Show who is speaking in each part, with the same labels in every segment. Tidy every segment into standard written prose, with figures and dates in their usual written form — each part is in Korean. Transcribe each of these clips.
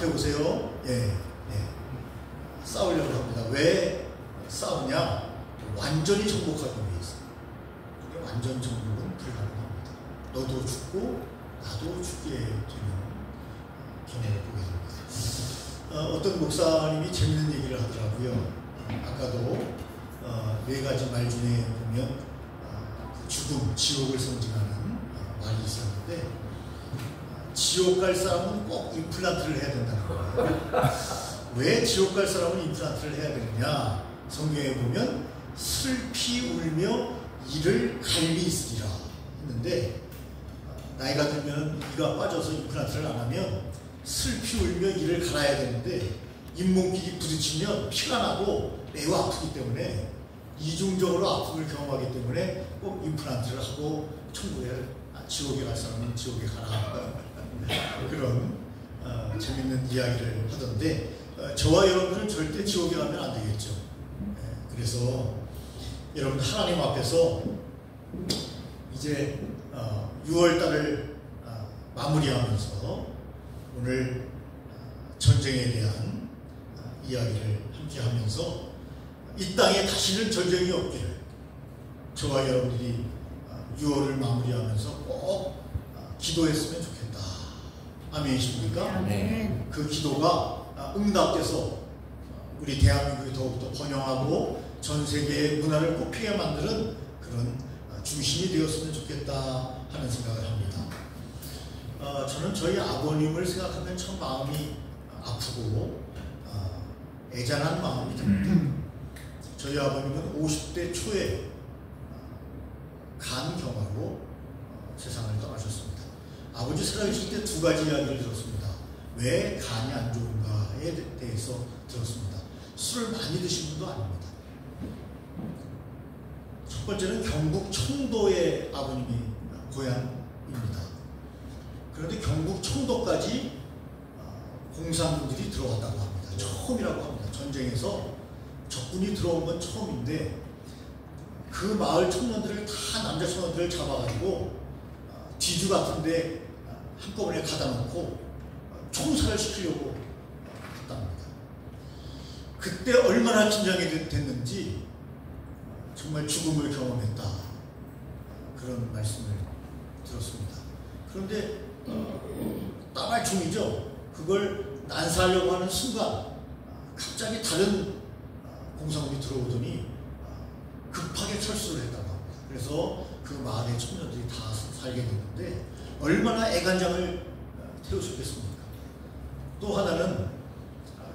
Speaker 1: 앞에 보세요. 예, 예. 싸우려고 합니다. 왜 싸우냐? 완전히 정복하기 위해서. 그게 완전 정복은 불가능합니다. 너도 죽고 나도 죽게 되는 경우를 보게 됩니다. 어떤 목사님이 재밌는 얘기를 하더라고요. 아까도 네 가지 말 중에 보면 죽음, 지옥을 상징하는 말이 있었는데 지옥 갈 사람은 꼭 임플란트를 해야 된다는 거예요. 왜 지옥 갈 사람은 임플란트를 해야 되느냐? 성경에 보면 슬피 울며 이를 갈리 있으리라 했는데 나이가 들면 이가 빠져서 임플란트를 안 하면 슬피 울며 이를 갈아야 되는데 잇몸끼리 부딪히면 피가 나고 매우 아프기 때문에 이중적으로 아픔을 경험하기 때문에 꼭 임플란트를 하고 천국에 지옥에 갈 사람은 지옥에 가라 그런 재밌는 이야기를 하던데 저와 여러분은 절대 지옥에 가면 안 되겠죠. 그래서 여러분 하나님 앞에서 이제 6월달을 마무리하면서 오늘 전쟁에 대한 이야기를 함께 하면서 이 땅에 다시는 전쟁이 없기를 저와 여러분들이 6월을 마무리하면서 꼭 기도했으면 좋겠다. 아멘이십니까?
Speaker 2: 아멘.
Speaker 1: 그 기도가 응답돼서 우리 대한민국이 더욱더 번영하고 전 세계의 문화를 꽃피게 만드는 그런 중심이 되었으면 좋겠다 하는 생각을 합니다. 저는 저희 아버님을 생각하면 참 마음이 아프고 애잔한 마음이 듭니다. 저희 아버님은 50대 초에 간 경화로 세상을 떠나셨습니다. 아버지 살아계실 때 두 가지 이야기를 들었습니다. 왜 간이 안 좋은가에 대해서 들었습니다. 술을 많이 드신 분도 아닙니다. 첫 번째는 경북 청도의 아버님이 고향입니다. 그런데 경북 청도까지 공산군들이 들어왔다고 합니다. 처음이라고 합니다. 전쟁에서 적군이 들어온 건 처음인데 그 마을 청년들을 다 남자 청년들을 잡아가지고 뒤주 같은데 한꺼번에 가다 놓고 총살을 시키려고 했답니다. 그때 얼마나 긴장이 됐는지 정말 죽음을 경험했다 그런 말씀을 들었습니다. 그런데 따말 중이죠. 그걸 난사하려고 하는 순간 갑자기 다른 공산군이 들어오더니 급하게 철수를 했다고 합니다. 그래서 그 마을의 청년들이 다 살게 됐는데 얼마나 애간장을 태우셨겠습니까? 또 하나는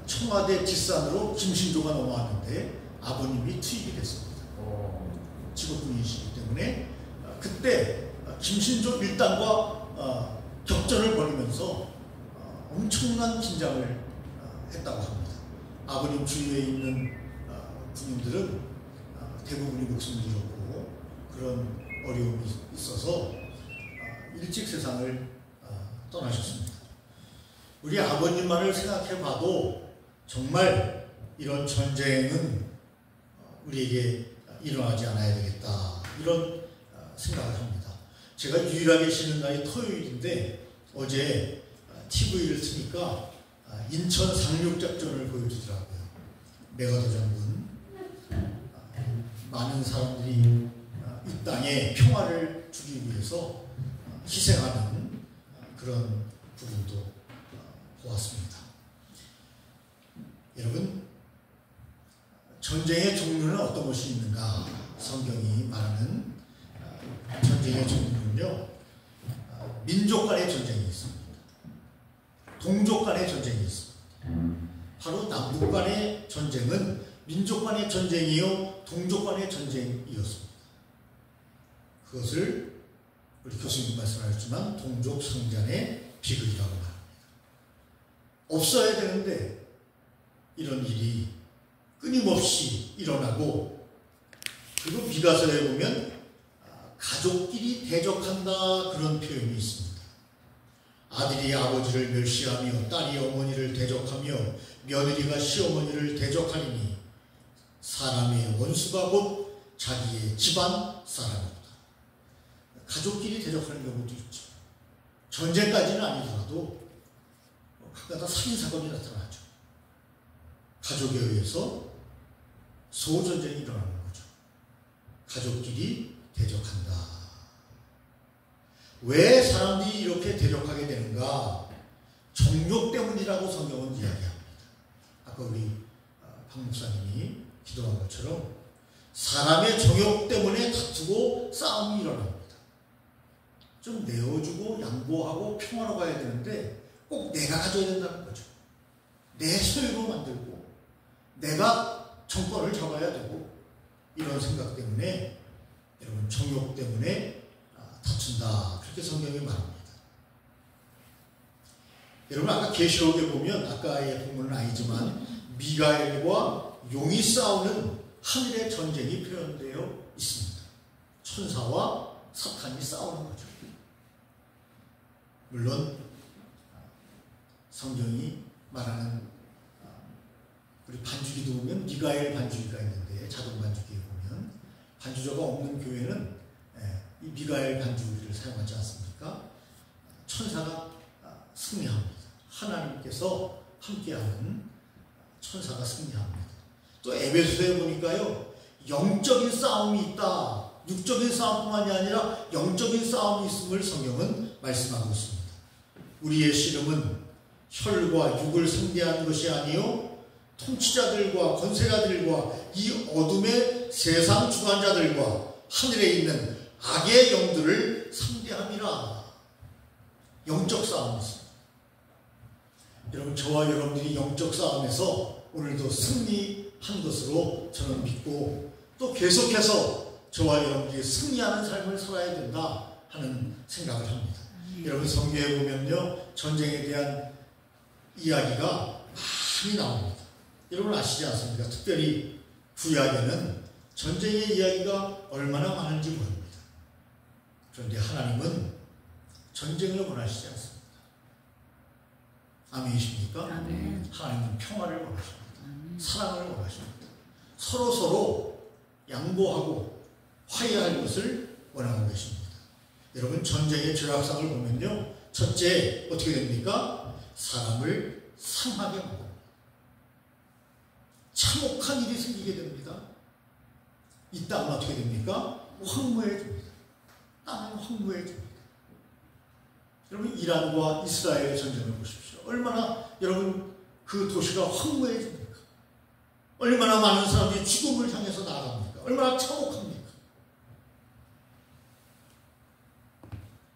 Speaker 1: 청와대 뒷산으로 김신조가 넘어왔는데 아버님이 투입이 됐습니다. 직업군이시기 때문에 그때 김신조 일당과 격전을 벌이면서 엄청난 긴장을 했다고 합니다. 아버님 주위에 있는 군인들은 대부분이 목숨을 잃었고 그런 어려움이 있어서 일찍 세상을 떠나셨습니다. 우리 아버님만을 생각해 봐도 정말 이런 전쟁은 우리에게 일어나지 않아야 되겠다 이런 생각을 합니다. 제가 유일하게 쉬는 날이 토요일인데 어제 TV를 트니까 인천 상륙작전을 보여주더라고요. 메가더 장군 많은 사람들이 이 땅에 평화를 주기 위해서 희생하는 그런 부분도 보았습니다. 여러분, 전쟁의 종류는 어떤 것이 있는가? 성경이 말하는 전쟁의 종류는요, 민족 간의 전쟁이 있습니다. 동족 간의 전쟁이 있습니다. 바로 남북 간의 전쟁은 민족 간의 전쟁이요, 동족 간의 전쟁이었습니다. 그것을 우리 교수님 말씀하셨지만 동족 성잔의 비극이라고 말합니다. 없어야 되는데 이런 일이 끊임없이 일어나고 그리고 미가서에 보면 가족끼리 대적한다 그런 표현이 있습니다. 아들이 아버지를 멸시하며 딸이 어머니를 대적하며 며느리가 시어머니를 대적하리니 사람의 원수가 곧 자기의 집안 사람이다. 가족끼리 대적하는 경우도 있죠. 전쟁까지는 아니더라도 가끔가다 살인사건이 나타나죠. 가족에 의해서 소전쟁이 일어나는 거죠. 가족끼리 대적한다. 왜 사람들이 이렇게 대적하게 되는가? 정욕 때문이라고 성경은 이야기합니다. 아까 우리 박 목사님이 기도한 것처럼 사람의 정욕 때문에 다투고 싸움이 일어납니다. 좀 내어주고 양보하고 평화로 가야 되는데 꼭 내가 가져야 된다는 거죠. 내 소유로 만들고 내가 정권을 잡아야 되고 이런 생각 때문에 여러분 정욕 때문에 다툰다. 그렇게 성경이 말합니다. 여러분 아까 계시록에 보면 아까의 본문은 아니지만 미가엘과 용이 싸우는 하늘의 전쟁이 표현되어 있습니다. 천사와 사탄이 싸우는 거죠. 물론 성경이 말하는 우리 반주기도 보면 미가엘 반주기가 있는데 자동 반주기에 보면 반주자가 없는 교회는 이 미가엘 반주기를 사용하지 않습니까? 천사가 승리합니다. 하나님께서 함께하는 천사가 승리합니다. 또 에베소서에 보니까요, 영적인 싸움이 있다. 육적인 싸움뿐만이 아니라 영적인 싸움이 있음을 성경은 말씀하고 있습니다. 우리의 씨름은 혈과 육을 상대하는 것이 아니요 통치자들과 권세자들과 이 어둠의 세상 주관자들과 하늘에 있는 악의 영들을 상대함이라. 영적 싸움이 있습니다. 여러분 저와 여러분들이 영적 싸움에서 오늘도 승리한 것으로 저는 믿고 또 계속해서 저와 여러분들이 승리하는 삶을 살아야 된다 하는 생각을 합니다. 여러분 성경에 보면요 전쟁에 대한 이야기가 많이 나옵니다. 여러분 아시지 않습니까? 특별히 구약에는 전쟁의 이야기가 얼마나 많은지 모릅니다. 그런데 하나님은 전쟁을 원하시지 않습니다. 아멘이십니까? 아멘. 하나님은 평화를 원하십니다. 아멘. 사랑을 원하십니다. 서로 양보하고 화해할 것을 원하는 것입니다. 여러분 전쟁의 죄악상을 보면요 첫째 어떻게 됩니까? 사람을 상하게 만듭니다. 참혹한 일이 생기게 됩니다. 이 땅은 어떻게 됩니까? 황무해집니다. 땅은 황무해집니다. 여러분 이란과 이스라엘의 전쟁을 보십시오. 얼마나 여러분 그 도시가 황무해집니까? 얼마나 많은 사람들이 죽음을 향해서 나아갑니까? 얼마나 참혹합니까?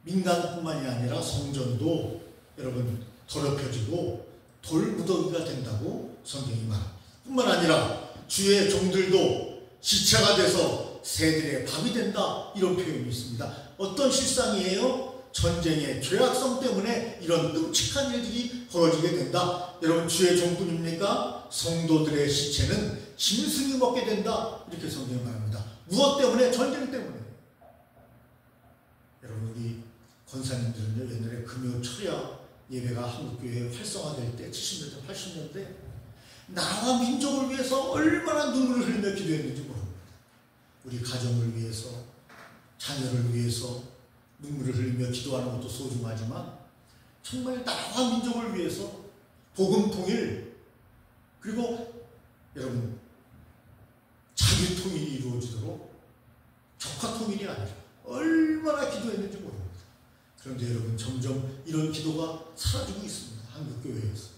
Speaker 1: 민간뿐만이 아니라 성전도 여러분 더럽혀지고 돌무더기가 된다고 성경이 말합니다. 뿐만 아니라 주의 종들도 시체가 돼서 새들의 밥이 된다 이런 표현이 있습니다. 어떤 실상이에요? 전쟁의 죄악성 때문에 이런 끔찍한 일들이 벌어지게 된다. 여러분 주의 종뿐입니까? 성도들의 시체는 짐승이 먹게 된다 이렇게 성경이 말합니다. 무엇 때문에? 전쟁 때문에. 여러분 우리 권사님들은요 옛날에 금요 철야 예배가 한국교회에 활성화될 때 70년대 80년대 나라 민족을 위해서 얼마나 눈물을 흘리며 기도했는지 모릅니다. 우리 가정을 위해서 자녀를 위해서 눈물을 흘리며 기도하는 것도 소중하지만 정말 나라와 민족을 위해서 복음 통일 그리고 여러분 자유 통일이 이루어지도록 적화 통일이 아니라 얼마나 기도했는지 모릅니다. 그런데 여러분 점점 이런 기도가 사라지고 있습니다. 한국교회에서.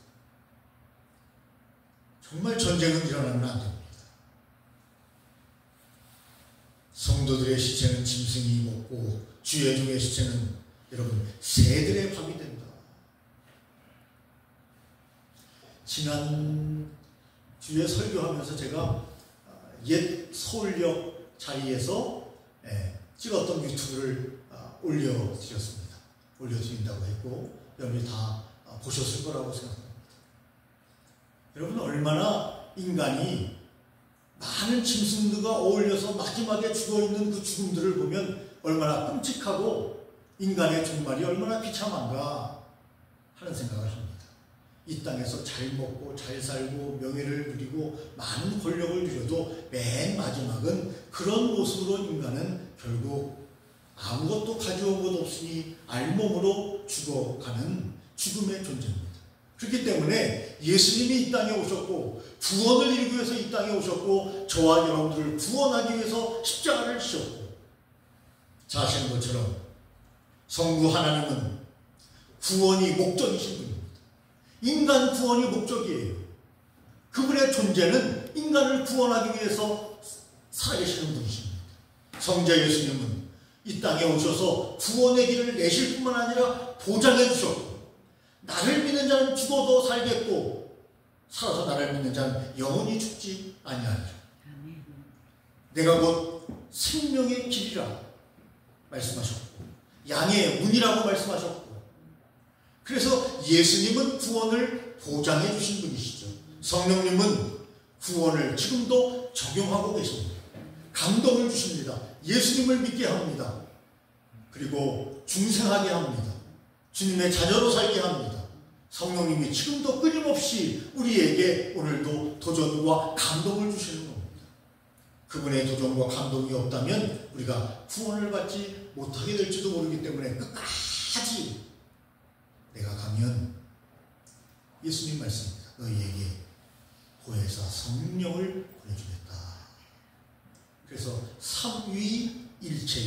Speaker 1: 정말 전쟁은 일어나면 안 됩니다. 성도들의 시체는 짐승이 먹고 주의 종의 시체는 여러분 새들의 밥이 된다. 지난 주에 설교하면서 제가 옛 서울역 자리에서 찍었던 유튜브를 올려드렸습니다. 올려드린다고 했고 여러분이 다 보셨을 거라고 생각합니다. 여러분 얼마나 인간이 많은 짐승들과 어울려서 마지막에 죽어있는 그 죽음들을 보면 얼마나 끔찍하고 인간의 종말이 얼마나 비참한가 하는 생각을 합니다. 이 땅에서 잘 먹고 잘 살고 명예를 누리고 많은 권력을 누려도 맨 마지막은 그런 모습으로 인간은 결국 아무것도 가져온 것 없으니 알몸으로 죽어가는 죽음의 존재입니다. 그렇기 때문에 예수님이 이 땅에 오셨고 구원을 이루기 위해서 이 땅에 오셨고 저와 여러분들을 구원하기 위해서 십자가를 지셨고, 자 아시는 것처럼 성부 하나님은 구원이 목적이신 분입니다. 인간 구원이 목적이에요. 그분의 존재는 인간을 구원하기 위해서 살아계시는 분이십니다. 성자 예수님은 이 땅에 오셔서 구원의 길을 내실 뿐만 아니라 보장해 주셨고, 나를 믿는 자는 죽어도 살겠고 살아서 나를 믿는 자는 영원히 죽지 아니하리라. 내가 곧 생명의 길이라 말씀하셨고 양의 문이라고 말씀하셨고, 그래서 예수님은 구원을 보장해 주신 분이시죠. 성령님은 구원을 지금도 적용하고 계십니다. 감동을 주십니다. 예수님을 믿게 합니다. 그리고 중생하게 합니다. 주님의 자녀로 살게 합니다. 성령님이 지금도 끊임없이 우리에게 오늘도 도전과 감동을 주시는 겁니다. 그분의 도전과 감동이 없다면 우리가 구원을 받지 못하게 될지도 모르기 때문에 끝까지 내가 가면 예수님 말씀입니다. 너희에게 보혜사 성령을 보내주겠다. 그래서 삼위일체의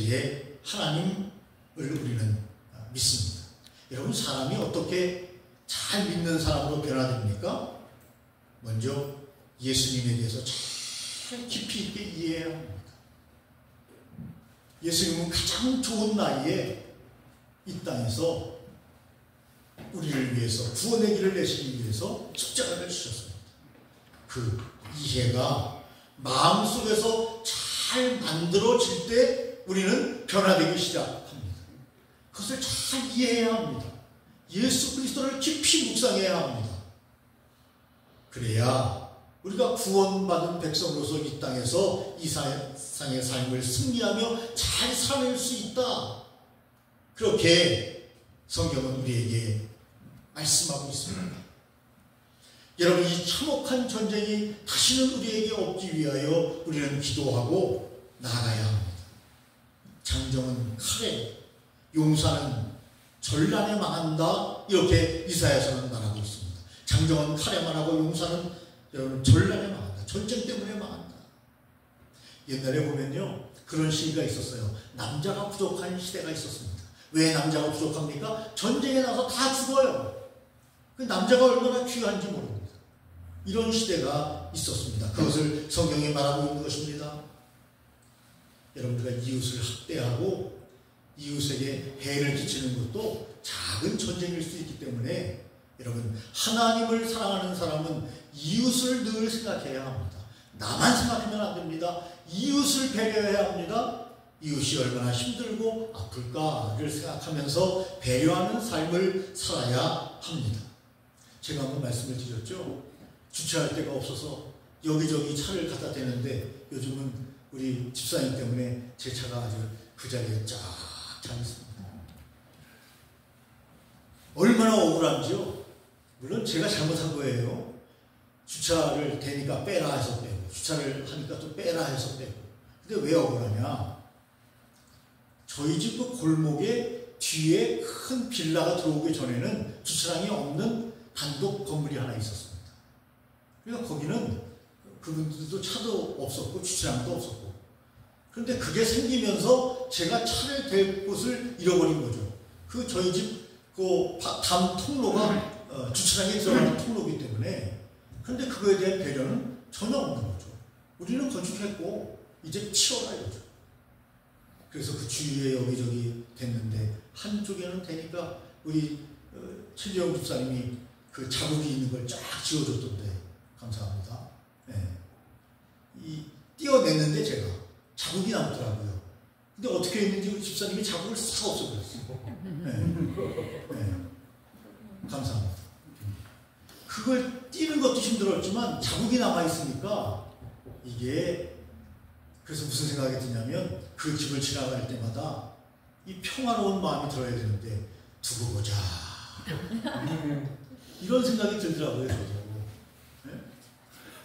Speaker 1: 하나님을 우리는 믿습니다. 여러분, 사람이 어떻게 잘 믿는 사람으로 변화됩니까? 먼저 예수님에 대해서 잘 깊이 있게 이해해야 합니다. 예수님은 가장 좋은 나이에 이 땅에서 우리를 위해서 구원의 길을 내시기 위해서 십자가를 지셨습니다. 그 이해가 마음속에서 잘 만들어질 때 우리는 변화되기 시작합니다. 그것을 잘 이해해야 합니다. 예수 그리스도를 깊이 묵상해야 합니다. 그래야 우리가 구원받은 백성으로서 이 땅에서 이 세상의 삶을 승리하며 잘 살아낼 수 있다. 그렇게 성경은 우리에게 말씀하고 있습니다. 여러분, 이 참혹한 전쟁이 다시는 우리에게 없기 위하여 우리는 기도하고 나아가야 합니다. 장정은 칼에, 용사는 전란에 망한다. 이렇게 이사야서는 말하고 있습니다. 장정은 칼에 망하고 용사는 여러분 전란에 망한다. 전쟁 때문에 망한다. 옛날에 보면요, 그런 시기가 있었어요. 남자가 부족한 시대가 있었습니다. 왜 남자가 부족합니까? 전쟁에 나서 다 죽어요. 그 남자가 얼마나 귀한지 모릅니다. 이런 시대가 있었습니다. 그것을 성경에 말하고 있는 것입니다. 여러분들과 이웃을 학대하고 이웃에게 해를 끼치는 것도 작은 전쟁일 수 있기 때문에 여러분, 하나님을 사랑하는 사람은 이웃을 늘 생각해야 합니다. 나만 생각하면 안 됩니다. 이웃을 배려해야 합니다. 이웃이 얼마나 힘들고 아플까를 생각하면서 배려하는 삶을 살아야 합니다. 제가 한번 말씀을 드렸죠. 주차할 데가 없어서 여기저기 차를 갖다 대는데 요즘은 우리 집사님 때문에 제 차가 아주 그 자리에 쫙 차 있습니다. 얼마나 억울한지요. 물론 제가 잘못한 거예요. 주차를 대니까 빼라 해서 빼고, 주차를 하니까 또 빼라 해서 빼고. 근데 왜 억울하냐? 저희 집 그 골목에 뒤에 큰 빌라가 들어오기 전에는 주차장이 없는 단독 건물이 하나 있었습니다. 그러니까 거기는 그분들도 차도 없었고 주차장도 없었고, 그런데 그게 생기면서 제가 차를 댈 곳을 잃어버린 거죠. 그 저희 집 그 담 통로가 주차장에 들어가는 통로이기 때문에. 그런데 그거에 대한 배려는 전혀 없는 거죠. 우리는 건축했고 이제 치워라 이거죠. 그래서 그 주위에 여기저기 됐는데 한쪽에는 되니까 우리 최지영 집사님이 그 자국이 있는 걸 쫙 지워줬던데 감사합니다. 네. 띄어냈는데 제가 자국이 남더라고요. 근데 어떻게 했는지 우리 집사님이 자국을 싹 없애버렸어요. 네. 네. 감사합니다. 그걸 띄는 것도 힘들었지만 자국이 남아있으니까 이게, 그래서 무슨 생각이 드냐면 그 집을 지나갈 때마다 이 평화로운 마음이 들어야 되는데 두고 보자 이런 생각이 들더라고요. 저도. 네?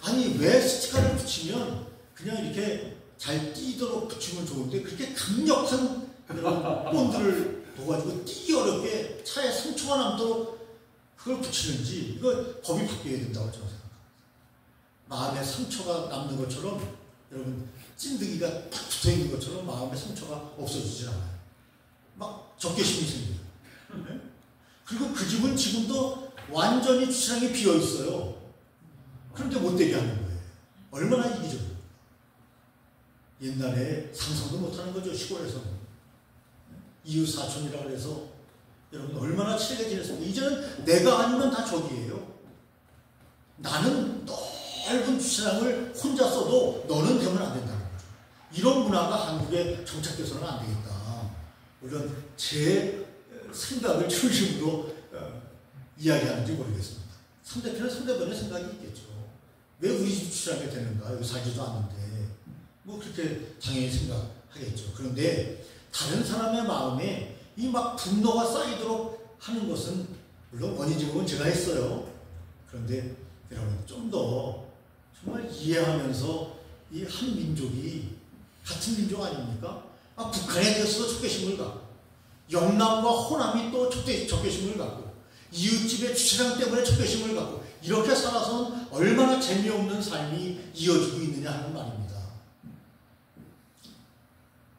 Speaker 1: 아니, 왜 스티커를 붙이면 그냥 이렇게 잘 띄도록 붙이면 좋은데 그렇게 강력한 그런 본드를 둬가지고 띄기 어렵게 차에 상처가 남도록 그걸 붙이는지 이거 법이 바뀌어야 된다고 저는 생각합니다. 마음에 상처가 남는 것처럼 여러분 찐득이가 딱 붙어있는 것처럼 마음에 상처가 없어지질 않아요. 막 적개심이 생겨요. 네? 그리고 그 집은 지금도 완전히 주차장이 비어있어요. 그런데 못되게 하는 거예요. 얼마나 이기적이에요. 옛날에 상상도 못하는 거죠. 시골에서는. 이웃 사촌이라고 해서 여러분 얼마나 친하게 지냈습니까? 이제는 내가 아니면 다 적이에요. 나는 넓은 주차장을 혼자 써도 너는 되면 안 된다는 거죠. 이런 문화가 한국에 정착돼서는 안 되겠다. 물론 제 생각을 중심으로 이야기하는지 모르겠습니다. 상대편은 상대편의 생각이 있겠죠. 왜 우리 집 주차장에 되는가? 여기 살지도 않는데. 뭐 그렇게 당연히 생각하겠죠. 그런데 다른 사람의 마음에 이 막 분노가 쌓이도록 하는 것은 물론 원인적으로는 제가 했어요. 그런데 여러분 좀 더 정말 이해하면서 이 한 민족이 같은 민족 아닙니까? 북한에 대해서도 적개심을 갖고 영남과 호남이 또 적개심을 갖고 이웃집의 주차장 때문에 적개심을 갖고 이렇게 살아서는 얼마나 재미없는 삶이 이어지고 있느냐 하는 말입니다.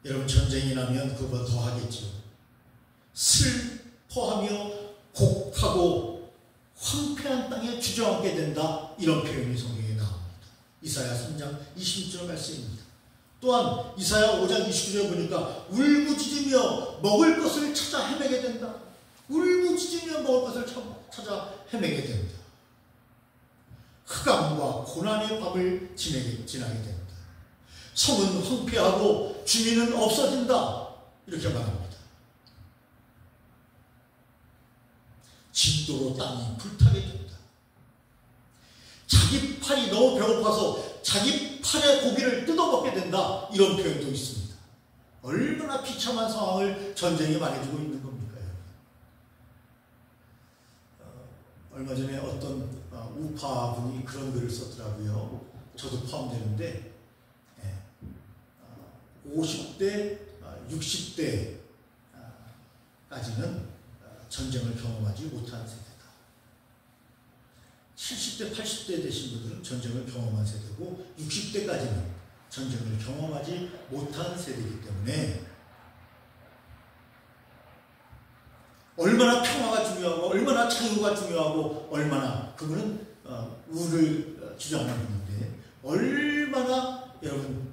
Speaker 1: 여러분 전쟁이 나면 그거보다 더 하겠죠. 슬퍼하며 곡하고 황폐한 땅에 주저앉게 된다. 이런 표현이 성경에 나옵니다. 이사야 3장 26절 말씀입니다. 또한 이사야 5장 29절에 보니까 울부짖으며 먹을 것을 찾아 헤매게 된다. 울부짖으며 먹을 것을 찾아 헤매게 된다. 흑암과 고난의 밤을 지나게 된다. 성은 황폐하고 주민은 없어진다. 이렇게 말합니다. 진도로 땅이 불타게 된다. 자기 팔이 너무 배고파서 자기 팔의 고기를 뜯어먹게 된다. 이런 표현도 있습니다. 얼마나 비참한 상황을 전쟁이 말해주고 있는 겁니까? 얼마 전에 어떤 우파분이 그런 글을 썼더라고요. 저도 포함되는데 50대, 60대까지는 전쟁을 경험하지 못한 세대다. 70대, 80대 되신 분들은 전쟁을 경험한 세대고 60대까지는 전쟁을 경험하지 못한 세대이기 때문에 얼마나 평화가 중요하고 얼마나 자유가 중요하고 얼마나 그분은 우를 주장하는 분인데 얼마나 여러분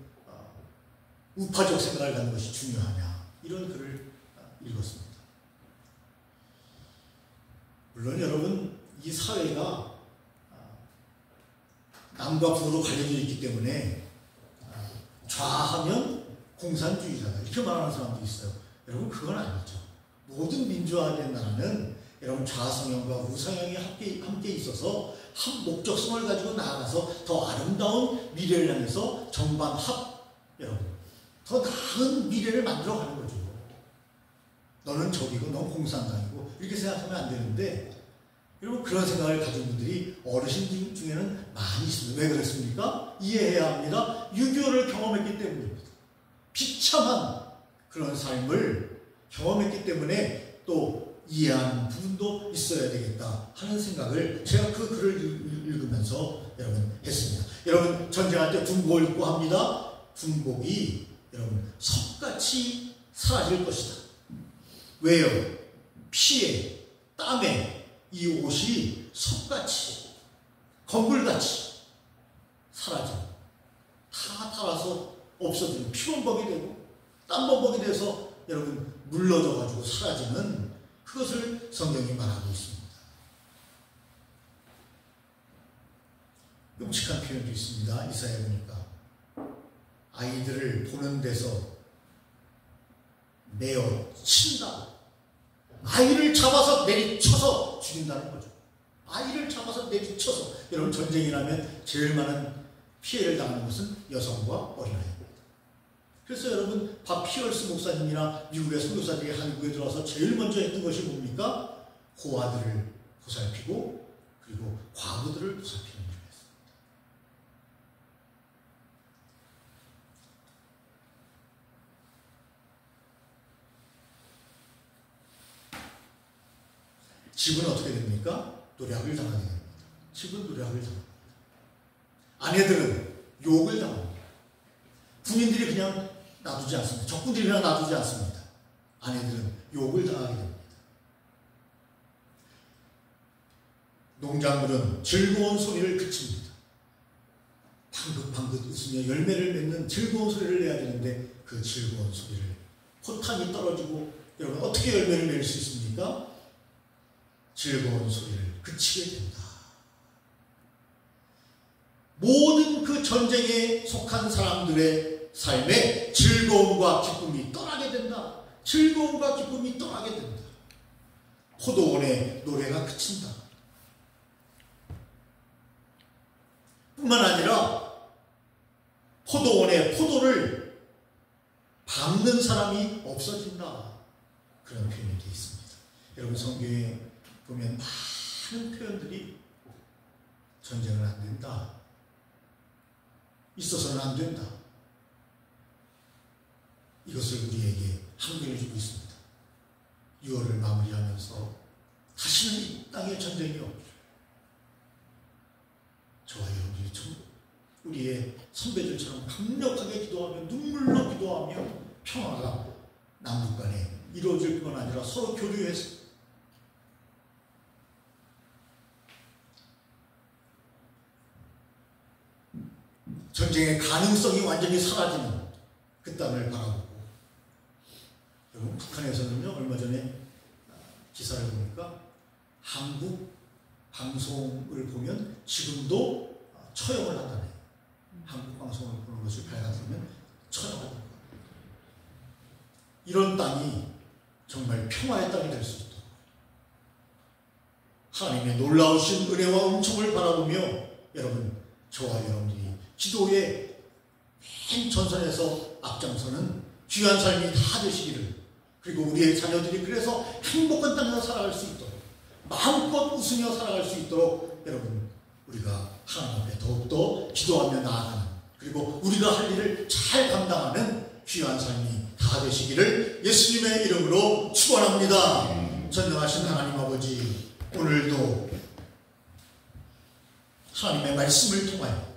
Speaker 1: 우파적 생각을 갖는 것이 중요하냐 이런 글을 읽었습니다. 물론 여러분 이 사회가 남과 북으로 갈려져 있기 때문에 좌하면 공산주의자다 이렇게 말하는 사람도 있어요. 여러분 그건 아니죠. 모든 민주화된 나라는 여러분 좌성향과 우성향이 함께 있어서 한 목적성을 가지고 나아가서 더 아름다운 미래를 향해서 정반 여러분 더 나은 미래를 만들어가는 거죠. 너는 적이고 넌 공산당이고 이렇게 생각하면 안 되는데 여러분 그런 생각을 가진 분들이 어르신 중에는 많이 있습니다. 왜 그렇습니까? 이해해야 합니다. 6.25를 경험했기 때문입니다. 비참한 그런 삶을 경험했기 때문에 또 이해하는 부분도 있어야 되겠다 하는 생각을 제가 그 글을 읽으면서 여러분 했습니다. 여러분 전쟁할 때 군복을 입고 합니다. 군복이 여러분 석같이 사라질 것이다. 왜요? 피에 땀에 이 옷이 석같이 건물같이 사라지는 다 닳아서 없어지는 피범벅이 되고 땀범벅이 돼서 여러분 물러져 가지고 사라지는 그것을 성경이 말하고 있습니다. 끔찍한 표현도 있습니다. 이사야 보니까 아이들을 보는 데서 매어 친다. 아이를 잡아서 내리쳐서 죽인다는 거죠. 아이를 잡아서 내리쳐서. 여러분 전쟁이 나면 제일 많은 피해를 당하는 것은 여성과 어린아이입니다. 그래서 여러분 밥 피얼스 목사님이나 미국의 선교사들이 한국에 들어와서 제일 먼저 했던 것이 뭡니까? 고아들을 보살피고 그리고 과부들을 보살피는 일을 했습니다. 집은 어떻게 됩니까? 노략을 당하게 됩니다. 집은 노략을 당합니다. 아내들은 욕을 당합니다. 군인들이 그냥 놔두지 않습니다. 적군들이 그냥 놔두지 않습니다. 아내들은 욕을 당하게 됩니다. 농작물은 즐거운 소리를 그칩니다. 방긋방긋 웃으며 열매를 맺는 즐거운 소리를 내야 되는데 그 즐거운 소리를 포탄이 떨어지고 여러분 어떻게 열매를 맺을 수 있습니까? 즐거운 소리를 그치게 된다. 모든 그 전쟁에 속한 사람들의 삶에 즐거움과 기쁨이 떠나게 된다. 즐거움과 기쁨이 떠나게 된다. 포도원의 노래가 그친다. 뿐만 아니라 포도원의 포도를 밟는 사람이 없어진다. 그런 표현이 되어 있습니다. 여러분 성경에 보면 많은 표현들이 전쟁은 안 된다. 있어서는 안 된다. 이것을 우리에게 항변해 주고 있습니다. 6월을 마무리하면서 다시는 이 땅에 전쟁이 없기를. 저와 여러분이 우리의 선배들처럼 강력하게 기도하며 눈물로 기도하며 평화가 남북 간에 이루어질 뿐만 아니라 서로 교류해서 전쟁의 가능성이 완전히 사라지는 그 땅을 바라보고, 여러분 북한에서는요 얼마 전에 기사를 보니까 한국 방송을 보면 지금도 처형을 한다네요. 한국 방송을 보는 것을 발견하면 처형을 한다. 이런 땅이 정말 평화의 땅이 될 수 있도록 하나님의 놀라우신 은혜와 은총을 바라보며 여러분 저와 여러분들이 기도의 맨 전선에서 앞장서는 귀한 삶이 다 되시기를, 그리고 우리의 자녀들이 그래서 행복한 땅에서 살아갈 수 있도록 마음껏 웃으며 살아갈 수 있도록 여러분 우리가 하나님 앞에 더욱더 기도하며 나아가는, 그리고 우리가 할 일을 잘 감당하는 귀한 삶이 다 되시기를 예수님의 이름으로 축원합니다. 전능하신 하나님 아버지, 오늘도 하나님의 말씀을 통하여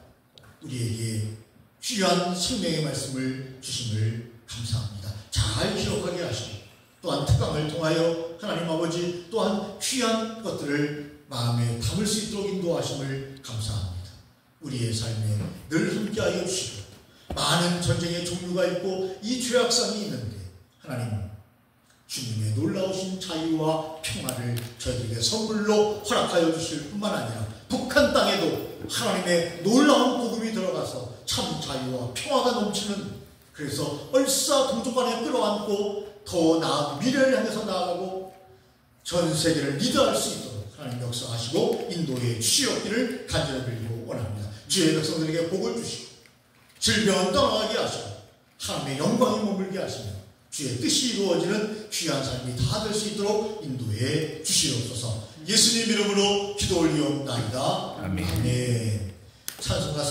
Speaker 1: 우리에게 귀한 생명의 말씀을 주심을 감사합니다. 잘 기억하게 하시고 또한 특강을 통하여 하나님 아버지 또한 귀한 것들을 마음에 담을 수 있도록 인도하심을 감사합니다. 우리의 삶에 늘 함께하여 주시고, 많은 전쟁의 종류가 있고 이 죄악성이 있는데 하나님 주님의 놀라우신 자유와 평화를 저희에게 선물로 허락하여 주실 뿐만 아니라 북한 땅에도 하나님의 놀라운 복음이 들어가서 참 자유와 평화가 넘치는, 그래서 얼싸 동족간에 끌어안고 더 나은 미래를 향해서 나아가고 전 세계를 리드할 수 있도록 하나님 역사하시고 인도해 주시옵기를 간절히 빌고 원합니다. 주의 백성들에게 복을 주시고 질병은 떠나가게 하시고 하나님의 영광이 머물게 하시며 주의 뜻이 이루어지는 귀한 삶이 다 될 수 있도록 인도해 주시옵소서. 예수님 이름으로 기도 올리옵나이다. 아멘. 찬송가